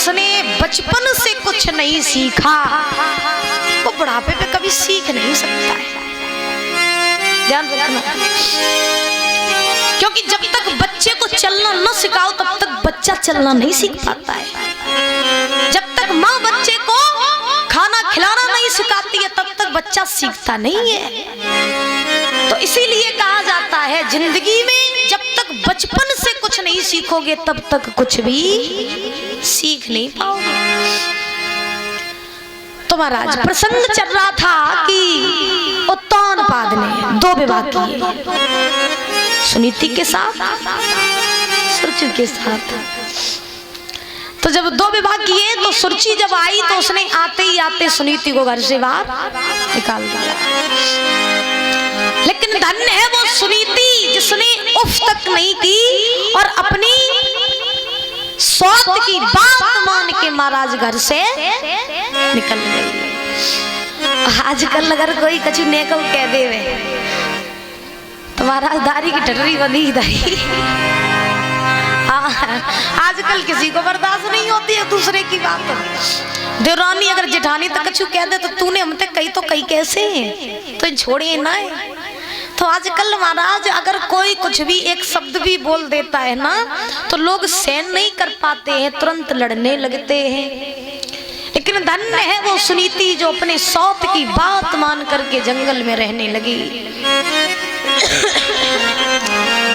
जिसने बचपन से कुछ नहीं सीखा वो बुढ़ापे पे कभी सीख नहीं सकता है। ध्यान रखना, क्योंकि जब तक बच्चे को चलना न सिखाओ तब तक बच्चा चलना नहीं सीख पाता है। जब तक माँ बच्चे को खाना खिलाना नहीं सिखाती है तब तक बच्चा सीखता नहीं है। तो इसीलिए कहा जाता है जिंदगी में जब तक बचपन से कुछ नहीं सीखोगे तब तक कुछ भी सीख नहीं पाओगे। तो महाराज प्रसंग चल रहा था कि उत्तानपाद ने 2 विवाह किए, सुनीति के साथ, सुरुचि के साथ। तो जब 2 विवाह किए तो सुरुचि जब आई तो उसने आते ही आते सुनीति को घर से बाहर निकाल दिया। लेकिन धन्य है वो सुनीति जिसने उफ तक नहीं की और अपनी सौत की बात मान के महाराज घर से निकल गई। आजकल अगर कोई कछु नेको कह देवे तो महाराज दारी की टटरी बंधी दाई। आजकल किसी को बर्दाश्त नहीं होती है दूसरे की बात। देवरानी अगर जेठानी तक कछु कह दे तो तूने हम तक कही तो कही कैसे तो छोड़े ना है। तो आजकल महाराज अगर कोई कुछ भी एक शब्द भी बोल देता है ना तो लोग सहन नहीं कर पाते हैं, तुरंत लड़ने लगते हैं। लेकिन धन्य है वो सुनीति जो अपने सौत की बात मान करके जंगल में रहने लगी।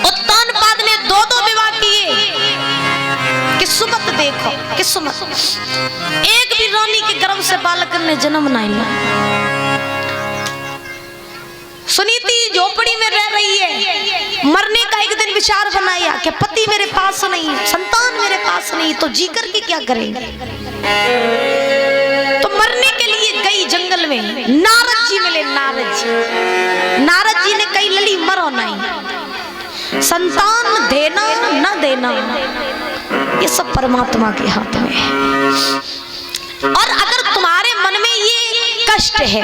उत्तानपाद ने 2 विवाह किए। किस्मत देखो, किस्मत, एक भी रानी के गर्भ से बालक ने जन्म नहीं लिया। सुनीति झोपड़ी में रह रही है, मरने का एक दिन विचार बनाया कि पति मेरे पास नहीं, संतान मेरे पास नहीं, तो जी करके क्या करेंगे। तो मरने के लिए गई जंगल में, नारद जी मिले। नारद जी ने कही लली मरो नहीं, संतान देना न देना ये सब परमात्मा के हाथ में है। और अगर तुम्हारे मन में ये कष्ट है,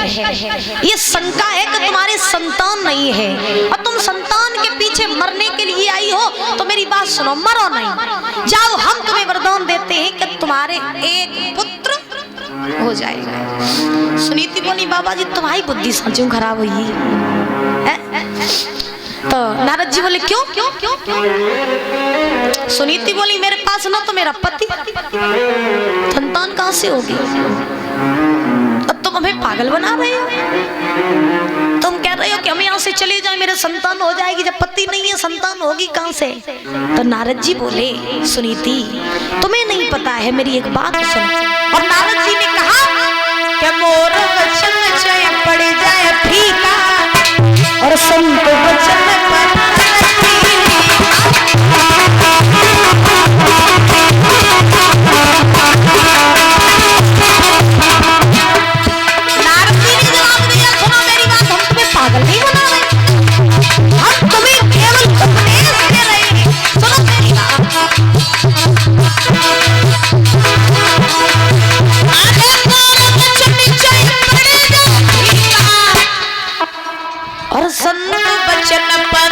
ये शंका है कि तुम्हारे संतान नहीं है और तुम संतान के पीछे मरने के लिए आई हो तो मेरी बात सुनो, मरो नहीं, जाओ हम तुम्हें वरदान देते हैं कि तुम्हारे एक पुत्र हो जाएगा। सुनीति बोली बाबा जी तुम्हारी बुद्धि समझो खराब हुई है। तो नारद जी बोले क्यों? सुनीति बोली मेरे पास ना तो मेरा पति, संतान कहां से होगी? अब तुम हमें पागल बना रहे हो, तुम कह रहे हो कि हम यहाँ से चले जाएं मेरे संतान हो जाएगी, जब पति नहीं है संतान होगी कहां से? तो नारद जी बोले सुनीति तुम्हें नहीं पता है, मेरी एक बात सुनो। और नारद जी ने कहा कि मोर वचन जय पड़ जाए फीका और संत वचन पागल नहीं बना रहे, हम तुम्हें केवल उपदेश दे रहे हैं। सुनो मेरी बात। और संत वचन पर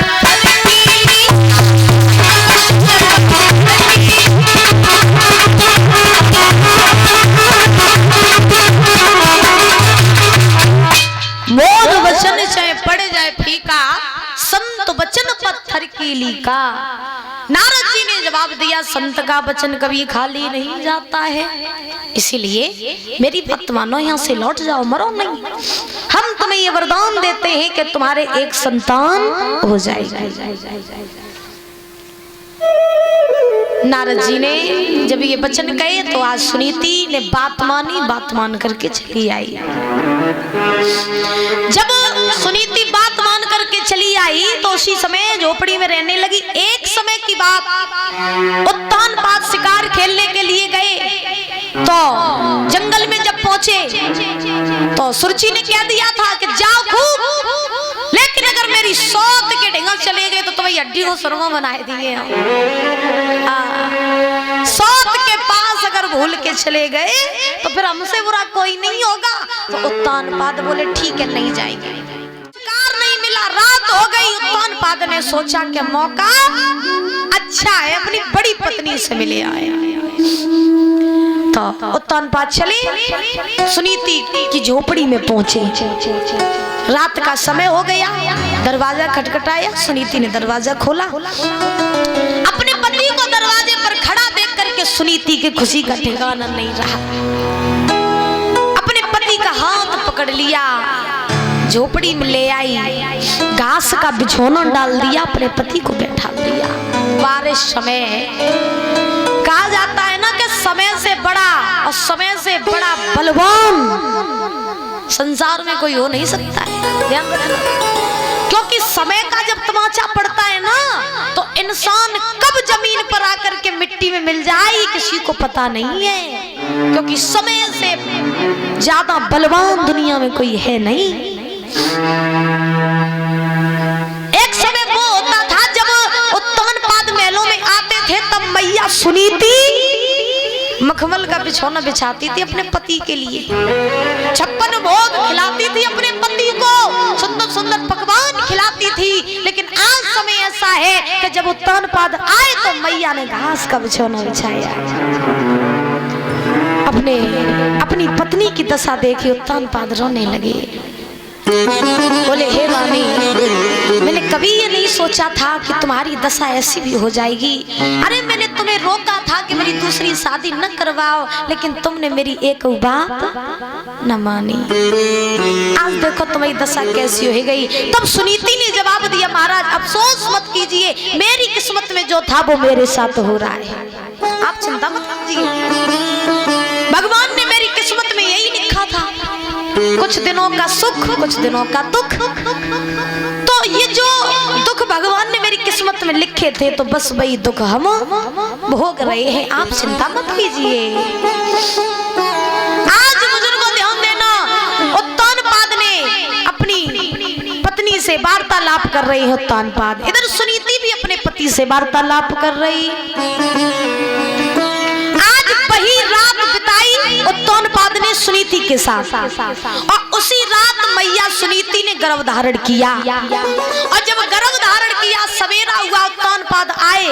मोर वचन चाहे पड़ जाए फीका, संत वचन पत्थर की लीका। नारद जी ने जवाब दिया संत का वचन कभी खाली नहीं जाता है, इसीलिए मेरी बात मानो, यहाँ से लौट जाओ, मरो नहीं। हम तुम्हें ये वरदान देते हैं कि तुम्हारे एक संतान हो जाएगा। नारद जी ने जब ये वचन कहे तो आज सुनीति ने बात मानी, बात मान करके चली आई। जब सुनीति बात मान करके चली आई तो उसी समय झोपड़ी में रहने लगी। एक समय की बात, उत्तानपाद शिकार खेलने के लिए गए तो जंगल में जब पहुंचे तो सुरुचि ने कह दिया था कि जाओ खूब, लेकिन अगर मेरी सौत के ढंगल चले गए तो तुम्हें हड्डी को सुरमा बनाए दिए। सौत के पास अगर भूल के चले गए तो फिर हमसे बुरा कोई नहीं होगा। तो उत्तानपाद बोले ठीक है नहीं जाएंगे। कार नहीं मिला, रात हो गई। उत्तानपाद ने सोचा कि मौका अच्छा है, अपनी बड़ी पत्नी से मिले आए। तो उत्तानपाद चले सुनीति की झोपड़ी में पहुंचे। रात का समय हो गया, दरवाजा खटखटाया, सुनीति ने दरवाजा खोला। अपने पति को दरवाजे पर खड़ा देख करके सुनीति की खुशी का ठिकाना नहीं रहा। अपने पति का हाथ पकड़ लिया, झोपड़ी में ले आई, घास का बिछौना डाल दिया, अपने पति को बैठा दिया। बारिश समय कहा जाता है ना कि समय से बड़ा और समय से बड़ा बलवान संसार में कोई हो नहीं सकता है, ध्यान रखना। क्योंकि समय का जब तमाचा पड़ता है ना तो इंसान कब जमीन पर आकर के मिट्टी में मिल जाए किसी को पता नहीं है, क्योंकि समय से ज्यादा बलवान दुनिया में कोई है नहीं। एक समय वो होता था जब उत्तानपाद महलों में आते थे, तब मैया सुनीति मखमल का बिछौना बिछाती थी अपने पति के लिए, 56 भोग खिलाती थी अपने पति को, सुंदर सुंदर पकवान खिलाती थी। लेकिन आज समय ऐसा है कि जब उत्तानपाद आए तो मैया ने घास का बिछौना बिछाया। अपनी पत्नी की दशा देखी उत्तानपाद रोने लगे। बोले हे रानी, मैंने कभी ये नहीं सोचा था कि तुम्हारी दशा ऐसी भी हो जाएगी। अरे मैंने तुम्हें रोका था कि मेरी दूसरी शादी न करवाओ, लेकिन तुमने मेरी एक बात न मानी। आज देखो तुम्हारी दशा कैसी हो गई। तब सुनीति ने जवाब दिया, महाराज अफसोस मत कीजिए, मेरी किस्मत में जो था वो मेरे साथ हो रहा है, आप चिंता मत कीजिए। भगवान ने मेरी किस्मत में यही लिखा था, कुछ दिनों का सुख कुछ दिनों का दुख। तो ये जो दुख भगवान ने मेरी किस्मत में लिखे थे तो बस वही दुख हम भोग रहे हैं, आप चिंता मत कीजिए। आज बुजुर्गों ध्यान देना, उत्तानपाद ने अपनी पत्नी से वार्तालाप कर रही है उत्तानपाद, इधर सुनीति भी अपने पति से वार्तालाप कर रही। आज वही रात बिताई उत्तानपाद ने सुनीति के साथ, और उसी रात मैया सुनीति ने गर्भ धारण किया। और जब गर्भ धारण किया, सवेरा हुआ, उत्तानपाद आए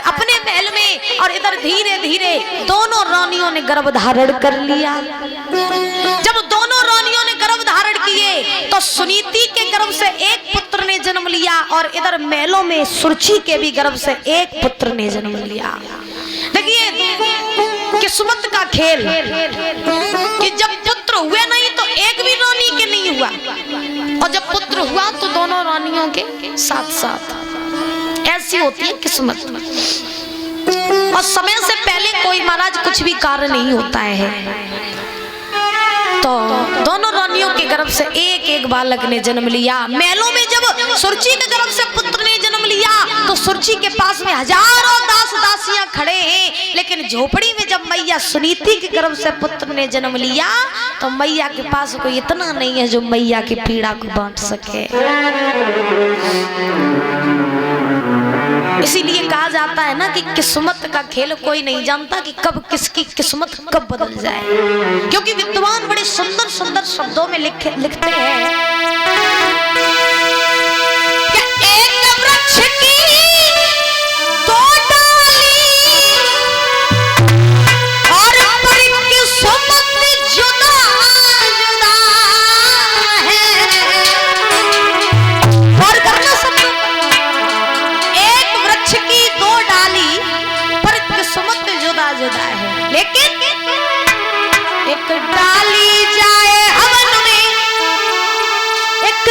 अपने महल में, और इधर धीरे धीरे दोनों रानियों ने गर्भ धारण कर लिया। जब दोनों रानियों ने गर्भ धारण किए तो सुनीति के गर्भ से एक पुत्र ने जन्म लिया, और इधर महलों में सुरुचि के भी गर्भ से एक पुत्र ने जन्म लिया। देखिए किस्मत का खेल कि जब पुत्र हुए नहीं तो एक भी रानी के नहीं हुआ, और जब पुत्र हुआ तो दोनों रानियों के साथ साथ। ऐसी होती है किस्मत। और समय से पहले कोई महाराज कुछ भी कार्य नहीं होता है। तो दोनों रानियों के गर्भ से एक एक बालक ने जन्म लिया। महलों में जब सुरुचि के गर्भ से पुत्र ने जन्म लिया तो सुरुचि के पास में हजारों दास दासियां खड़े हैं, लेकिन झोपड़ी में जब मैया सुनीति के गर्भ से पुत्र ने जन्म लिया तो मैया के पास कोई इतना नहीं है जो मैया की पीड़ा को बांट सके। इसीलिए कहा जाता है ना कि किस्मत का खेल कोई नहीं जानता कि कब किसकी किस्मत कब बदल जाए, क्योंकि विद्वान बड़े सुंदर सुंदर शब्दों में लिखते हैं कि एक वृक्ष की दो डाली और पर किस्मत जुदा जुदा है। और करना सब एक वृक्ष की दो डाली पर किस्मत जुदा जुदा है, लेकिन एक डाली जाए हवन में, एक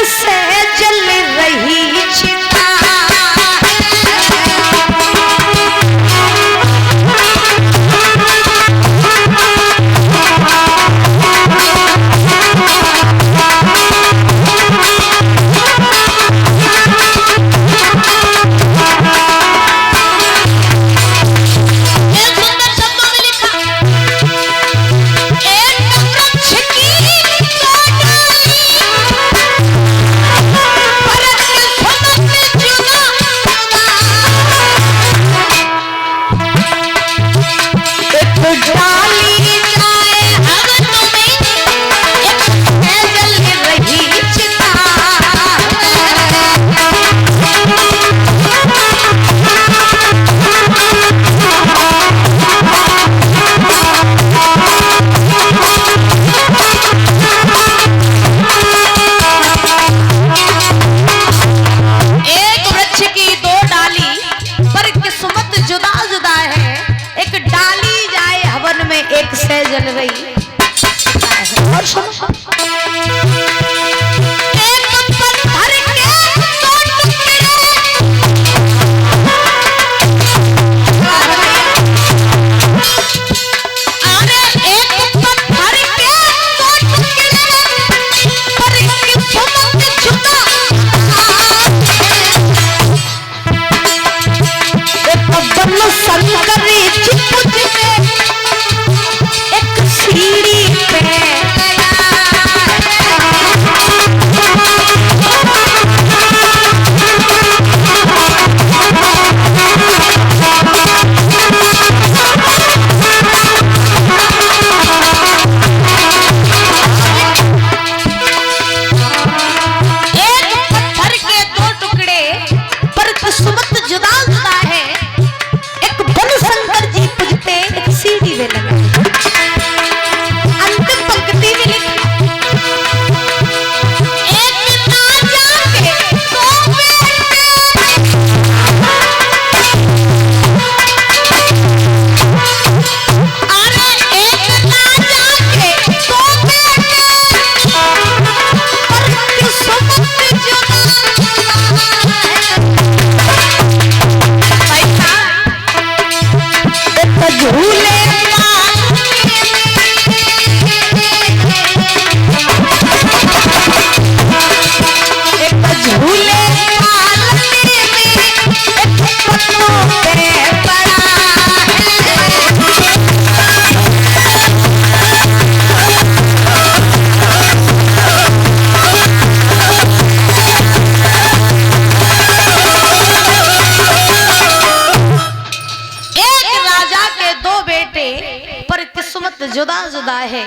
कैसे जल रही और सुनो जुदा जुदा है,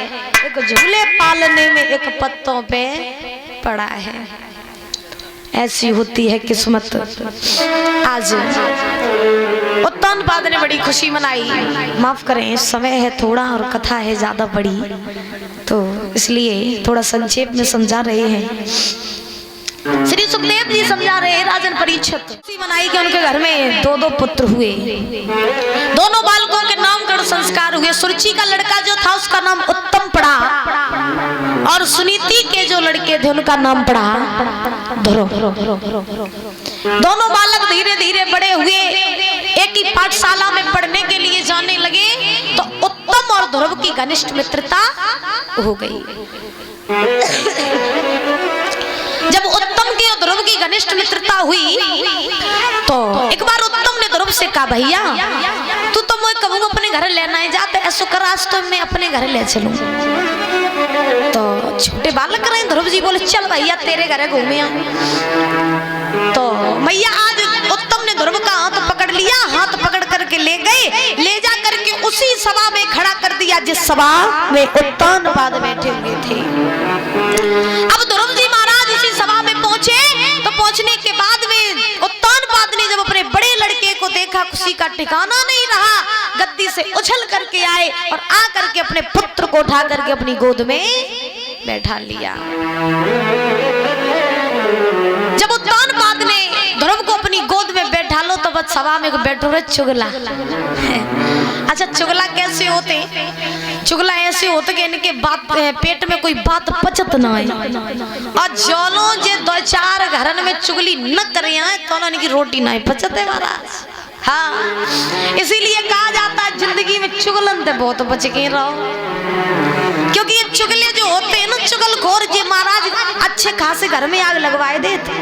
एक झूले पालने में एक पत्तों पे पड़ा है। ऐसी होती है किस्मत। आज उत्तानपाद ने बड़ी खुशी मनाई, माफ करें समय है थोड़ा और कथा है ज्यादा बड़ी, तो इसलिए थोड़ा संक्षेप में समझा रहे हैं। श्री सुखदेव जी समझा रहे हैं राजन परीक्षित खुशी मनाई कि उनके घर में दो दो पुत्र हुए, दोनों बालकों के नामकरण संस्कार हुए। सुरुचि का लड़का जो था उसका नाम उत्तम पड़ा और सुनीति के जो लड़के थे उनका नाम पड़ा ध्रुव। दोनों बालक धीरे धीरे बड़े हुए, एक ही पाठशाला में पढ़ने के लिए जाने लगे तो उत्तम और ध्रुव की घनिष्ठ मित्रता हो गई। जब उत्तम की और ध्रुव की घनिष्ठ मित्रता हुई तो एक बार उत्तम ने ध्रुव से कहा, भैया तू तो मैं कहूँ अपने घर लेना है, जाते ऐसा कर आज तो मैं अपने घर ले चलूं। तो छोटे बालक रहे, ध्रुव जी बोले चल भैया तेरे घर घूमे। तो भैया आज उत्तम ने ध्रुव का हाथ पकड़ लिया, हाथ पकड़ करके ले गए, ले जा करके उसी सभा में खड़ा कर दिया जिस सभा में उत्तानपाद बैठे हुए थे। अब ध्रुव जी महाराज उसी सभा में पहुंचे तो पहुंचने के बाद में उत्तानपाद ने जब अपने बड़े लड़के को देखा, खुशी का ठिकाना नहीं रहा, गद्दी से उछल करके आए और आ करके अपने पुत्र को उठा करके अपनी गोद में बैठा लिया। जब उत्तानपाद ने ध्रुव को अपनी गोद में बैठा लो तो बस सभा में बैठो रे चुगला। अच्छा चुगला कैसे होते? चुगला ऐसे होते कि इनके बात पेट में कोई बात पचत ना है और जोलो जे दो चार घरन में चुगली न करे तो इनकी रोटी ना पचत है महाराज। हाँ इसीलिए कहा जाता है जिंदगी में चुगलन से बहुत बच के रहो, क्योंकि ये चुगले जो होते हैं ना चुगलखोर जी महाराज अच्छे खासे घर में आग लगवाए देते।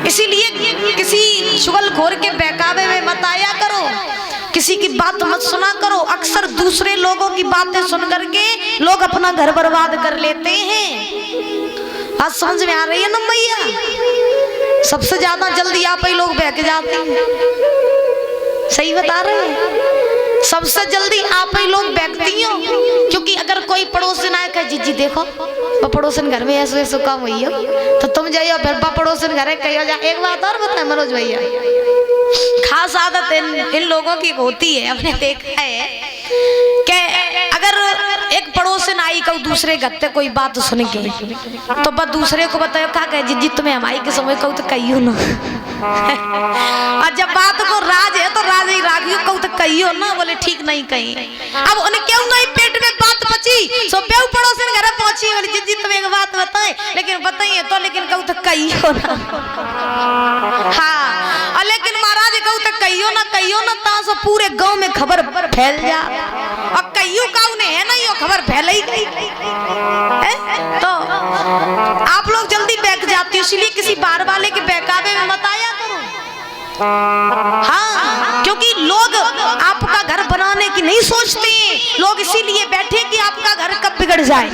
इसीलिए किसी चुगलखोर के बहकावे में मत आया करो, किसी की बात मत सुना करो। अक्सर दूसरे लोगों की बातें सुन करके लोग अपना घर बर्बाद कर लेते हैं। बात समझ में आ रही है ना भैया? सबसे ज्यादा जल्दी आप ही लोग बहक जाते हैं, सही बता रहे हैं, सबसे जल्दी आप ही लोग बहकती हो। क्योंकि अगर कोई पड़ोसन आए कहे जी देखो वो पड़ोसन घर में ऐसे ऐसे काम हुई है तो तुम जाइयो फिर पड़ोसन घर कहियो जा। एक बात और बताए मनोज भैया, खास आदत इन लोगों की होती है, हमने देखा है कि अगर एक पड़ोसन आई कल दूसरे घर से कोई बात सुन के तो बस दूसरे को बताओ क्या कहे जी तुम्हें हमारी के समय कहूँ तो कहियो ना। और जब बात को राज है तो तो राजा ही रागियो कहू तो कहियो ना, बोले ठीक नहीं कहीं। अब उन्हें क्यों नहीं पेट में बात पची, सो बेऊ पड़ोसन घर पहुंची, बोले जी तुम एक बात बताए, लेकिन बताइए तो, लेकिन कहू तो कहियो ना। हाँ, लेकिन महाराज कहू तो कहियो ना तासो पूरे गांव में खबर फैल जा, और कहियो काऊ ने है ना यो खबर फैल ही गई। तो आप लोग जल्दी बैठ जाती हो, इसलिए किसी बार वाले के बहकावे में मत आया करो। हाँ, क्योंकि लोग आपका घर बनाने की नहीं सोचते, लोग इसीलिए बैठे कि आपका घर कब बिगड़ जाए।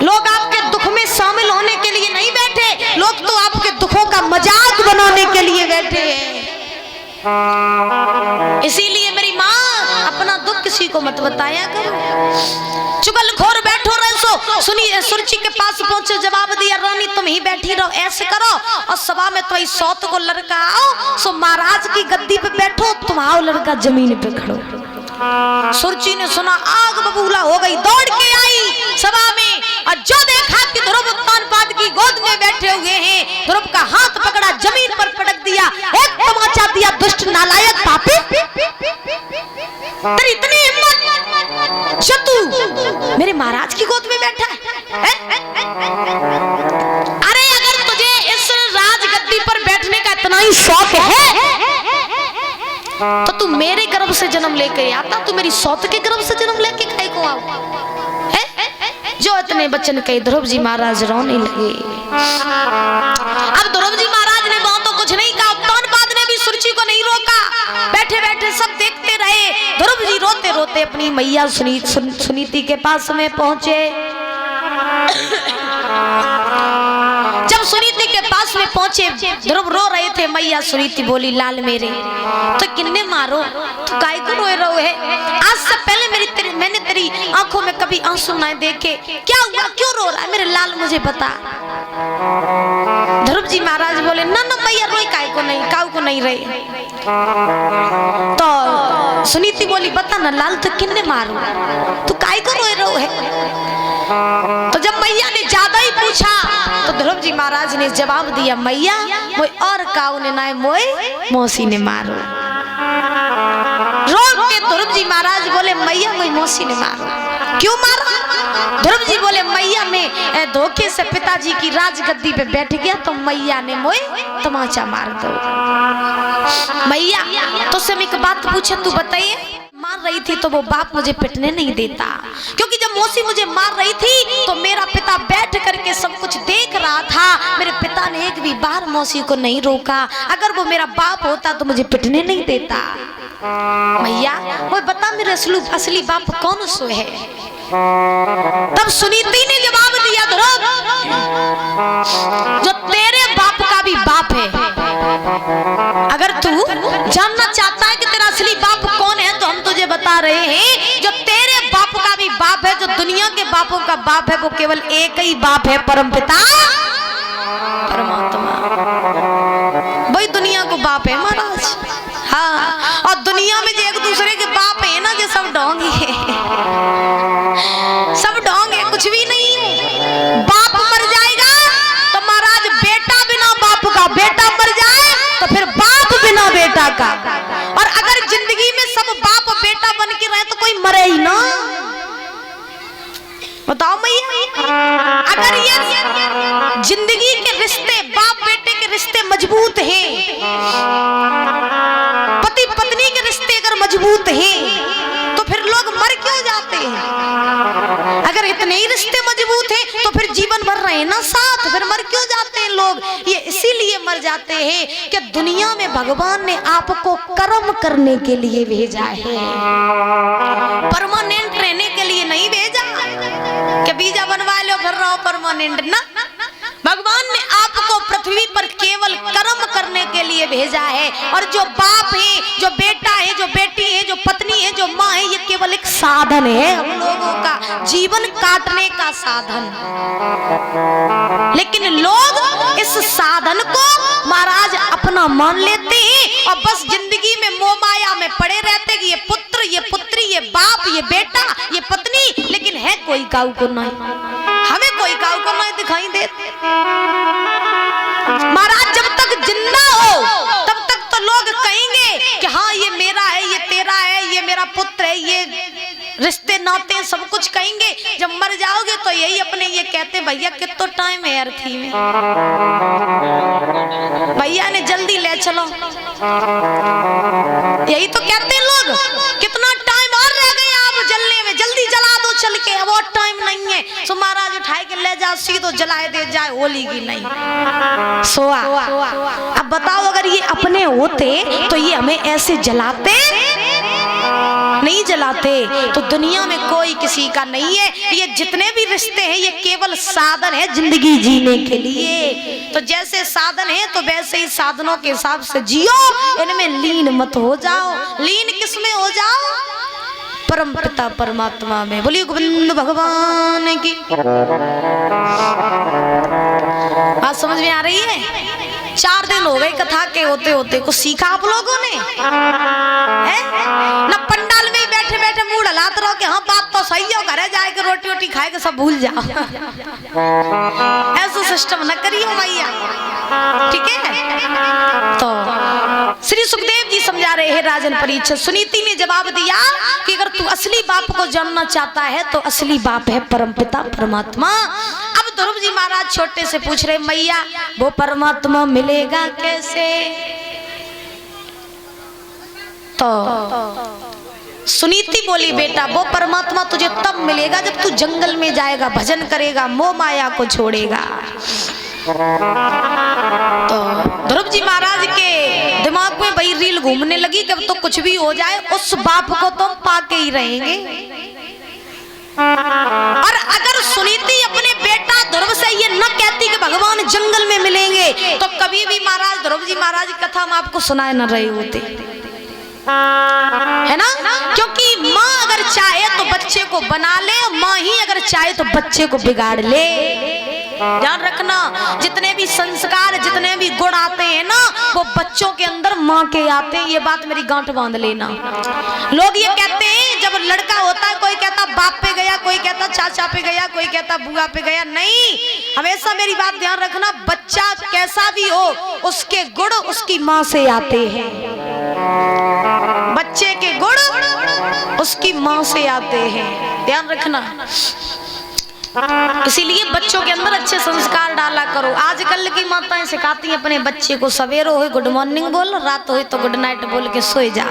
लोग आपके दुख में शामिल होने के लिए नहीं बैठे, लोग तो आपके दुखों का मजाक बनाने के लिए बैठे हैं। इसीलिए मेरी माँ अपना दुख किसी को मत बताया करो। चुगलखोर बैठो रहे सो सुनी सुरची के पास पहुंचे, जवाब दिया रानी तुम ही बैठी रहो, ऐसे करो और सभा में तो सौत को लड़का आओ, सो महाराज की गद्दी पे बैठो, तुम आओ लड़का जमीन पे खड़ो। सुरची ने सुना, आग बबूला हो गई, दौड़ के आई सभा में, और जो देखा कि ध्रुव उत्तानपाद की गोद में बैठे हुए हैं, ध्रुव का हाथ पकड़ा, जमीन पर पटक दिया, एक तमाचा दिया, दुष्ट नालायक पापी, तेरी इतनी हिम्मत शतु मेरे महाराज की गोद में बैठा है? अरे अगर तुझे इस राजगद्दी पर बैठने का इतना ही शौक है तो तू मेरे गर्भ से जन्म लेके आता, तू मेरी सौत के गर्भ से जन्म लेके काहे को आओ? जो इतने बच्चन कहे ध्रुव जी महाराज रोने लगे। अब ध्रुव जी महाराज ने बहुत तो कुछ नहीं कहा, उत्तानपाद ने भी सुरची को नहीं रोका, बैठे बैठे सब देखते रहे। ध्रुव जी रोते रोते अपनी मैया सुनीति के पास में पहुंचे। जब सुनीति के पास में पहुंचे, ध्रुव रो रहे थे, मैया सुनीति बोली लाल मेरे तो किन्ने मारो, तू काय को रोए रहो है? आज से पहले मैंने तेरी आंखों में कभी आंसू ना देखे, क्या हुआ, क्यों रो रहा है मेरे लाल, मुझे बता। ध्रुव जी महाराज बोले ना ना मैया रोई काय को नहीं, काऊ को नहीं रहे। तो सुनीति बोली बता ना लाल तो किन्ने मारो, तू काय को रोए रहो है? तो जब मैया ने ज्यादा ही पूछा तो ध्रुव जी महाराज ने जवाब दिया, मैया मोई और काऊ ने ना मोई मौसी ने मारो। रोक के ध्रुव जी महाराज बोले मैया मोई मौसी ने मारो। क्यों मारा? ध्रुव जी बोले मैया में धोखे से पिताजी की राजगद्दी पे बैठ गया तो मैया ने मोई तमाचा मार दो। मैया तो से एक बात पूछे, तू बताइए, मार रही थी तो वो बाप मुझे पिटने नहीं देता, क्योंकि जब मौसी मुझे मार रही थी तो मेरा पिता बैठ करके सब कुछ देख रहा था, मेरे पिता ने एक भी बार मौसी को नहीं रोका। अगर वो मेरा बाप होता तो मुझे पिटने नहीं देता। मैया वो बता मेरे असली बाप कौन सो है? तब सुनीति ने जवाब दिया, ध्रुव जो तेरे बाप का भी बाप है, अगर तू जानना चाहता है कि तेरा असली बाप कौन है तो हम तुझे बता रहे हैं, जो तेरे बाप का भी बाप है, जो दुनिया के बापों का बाप है, वो केवल एक ही बाप है, परमपिता परमात्मा। वही दुनिया को बाप है महाराज। हाँ, और दुनिया में जो एक दूसरे के बाप है ना, जो सब ढोंग है, सब ढोंग है, कुछ भी नहीं है। बाप मर जाएगा तो महाराज बेटा बिना बाप का, बेटा मर जाए तो फिर बाप बिना बेटा का। और अगर जिंदगी में सब बाप बेटा बन के रहे तो कोई मरे ही ना। बताओ मैया, अगर ये जिंदगी के रिश्ते, बाप बेटे के रिश्ते मजबूत हैं, पति पत्नी के रिश्ते अगर मजबूत हैं, तो फिर लोग मर क्यों जाते हैं? अगर इतने ही रिश्ते मजबूत हैं तो फिर जीवन भर रहे ना साथ, फिर मर क्यों जाते हैं लोग? ये इसीलिए मर जाते हैं कि दुनिया में भगवान ने आपको कर्म करने के लिए भेजा है, परमानेंट रहने के लिए नहीं भेजा कि वीजा बनवा लो फिर रहो परमानेंट ना। भगवान ने आपको पृथ्वी पर केवल कर्म करने के लिए भेजा है। और जो बाप है, जो बेटा है, जो बेटी है, जो पत्नी है, जो माँ है, ये केवल एक साधन है हम लोगों का जीवन काटने का साधन। लेकिन लोग इस साधन को महाराज अपना मान लेते हैं और बस जिंदगी में मोह माया में पड़े रहते कि ये पुत्र, ये पुत्री, ये बाप, ये बेटा, ये पत्नी, लेकिन है कोई काऊ को नहीं, हमें कोई काऊ को नहीं दिखाई देते। महाराज जब तक जिंदा हो तब तक तो लोग कहेंगे ये रिश्ते नाते सब कुछ कहेंगे, जब मर जाओगे तो यही अपने ये कहते भैया कितना टाइम है अर्थी में, भैया ने जल्दी ले चलो, यही तो कहते हैं लोग, कितना टाइम और रह गया अब जलने में, जल्दी जला दो चल के, अब और टाइम नहीं है। सो महाराज उठाए के ले जा सीधो जलाए दे जाए, होली की नहीं सोआ। अब बताओ अगर ये अपने होते तो ये हमें ऐसे जलाते नहीं जलाते। तो दुनिया में कोई किसी का नहीं है, ये जितने भी रिश्ते हैं ये केवल साधन है जिंदगी जीने के लिए। तो जैसे साधन है तो वैसे ही साधनों के हिसाब से जियो, इनमें लीन मत हो जाओ। लीन किसमें हो जाओ? परम पिता परमात्मा में। बोलिए गोविंद भगवान की। बात समझ में आ रही है? 4 दिन हो गए कथा के होते होते, कुछ सीखा आप लोगों ने? ना पंडाल में बैठे बैठे मुंह हलाते रहो कि हाँ बात तो सही हो, घरे जाए के रोटी वोटी खाए के सब भूल जाओ। ऐसा सिस्टम न करियो भैया, ठीक है? तो श्री सुखदेव जी समझा रहे हैं राजन परीक्षित। सुनीति ने जवाब दिया कि अगर तू असली बाप को जानना चाहता है तो असली बाप है परमपिता परमात्मा। अब ध्रुव जी महाराज छोटे से पूछ रहे, मैया वो परमात्मा मिलेगा कैसे? तो सुनीति बोली, बेटा वो परमात्मा तुझे तब मिलेगा जब तू जंगल में जाएगा, भजन करेगा, मोह माया को छोड़ेगा। तो ध्रुव जी महाराज के दिमाग में वही रील घूमने लगी कि अब तो कुछ भी हो जाए उस बाप को तो पाके ही रहेंगे। और अगर सुनीति अपने बेटा ध्रुव से ये न कहती कि भगवान जंगल में मिलेंगे तो कभी भी महाराज ध्रुव जी महाराज की कथा हम आपको सुनाए न रहे होते, है ना? क्योंकि माँ अगर चाहे तो बच्चे को बना ले, माँ ही अगर चाहे तो बच्चे को बिगाड़ ले। ध्यान रखना, जितने भी संस्कार जितने भी गुण आते हैं ना वो बच्चों के अंदर माँ के आते हैं। ये बात मेरी गांठ बांध लेना। लोग ये कहते हैं जब लड़का होता है कोई कहता बाप पे गया, कोई कहता चाचा पे गया, कोई कहता बुआ पे गया। नहीं, हमेशा मेरी बात ध्यान रखना, बच्चा कैसा भी हो उसके गुण उसकी माँ से आते हैं। बच्चे के गुण उसकी माँ से आते हैं, ध्यान रखना। इसीलिए बच्चों के अंदर अच्छे संस्कार डाला करो। आजकल की माताएं सिखाती हैं अपने बच्चे को, सवेरे हो गुड मॉर्निंग बोल, रात हो तो गुड नाइट बोल के सोए जा,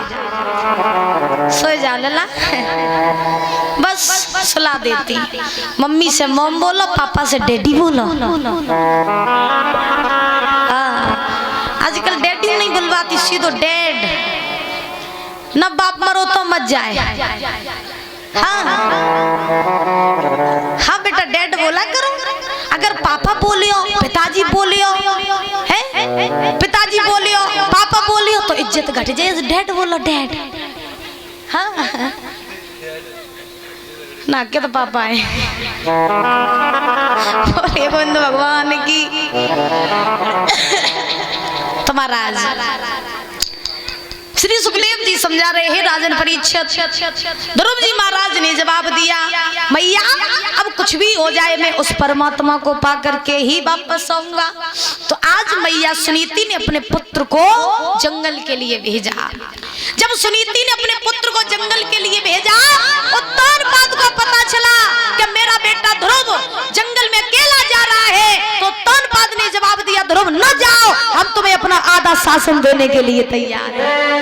सोए जा लला, बस सुला देती। मम्मी से मॉम बोलो, पापा से डैडी बोलो। आजकल डैडी नहीं बुलवाती, सीधो डैड। न बाप मरो तो मत जाए। हाँ हाँ बेटा डैड बोला करो। अगर पापा बोलियो, पिताजी बोलियो, है पिताजी बोलियो, पापा बोलियो तो इज्जत घट जाए। डैड बोलो, डैड। हाँ ना के तो पापा है। बोले गोविंद भगवान की। तुम्हारा श्री सुखदेव जी समझा रहे हैं राजन परीक्षित। ध्रुव जी महाराज ने जवाब दिया, मैया अब कुछ भी हो जाए मैं उस परमात्मा को पा करके ही वापस आऊंगा। तो आज मैया सुनीति ने अपने पुत्र को जंगल के लिए भेजा। जब सुनीति ने अपने पुत्र को जंगल के लिए भेजा, उत्तानपाद को पता चला कि मेरा बेटा ध्रुव जंगल में अकेला जा रहा है। तो उत्तानपाद ने जवाब दिया, ध्रुव न जाओ, हम तुम्हें अपना आधा शासन देने के लिए तैयार हैं।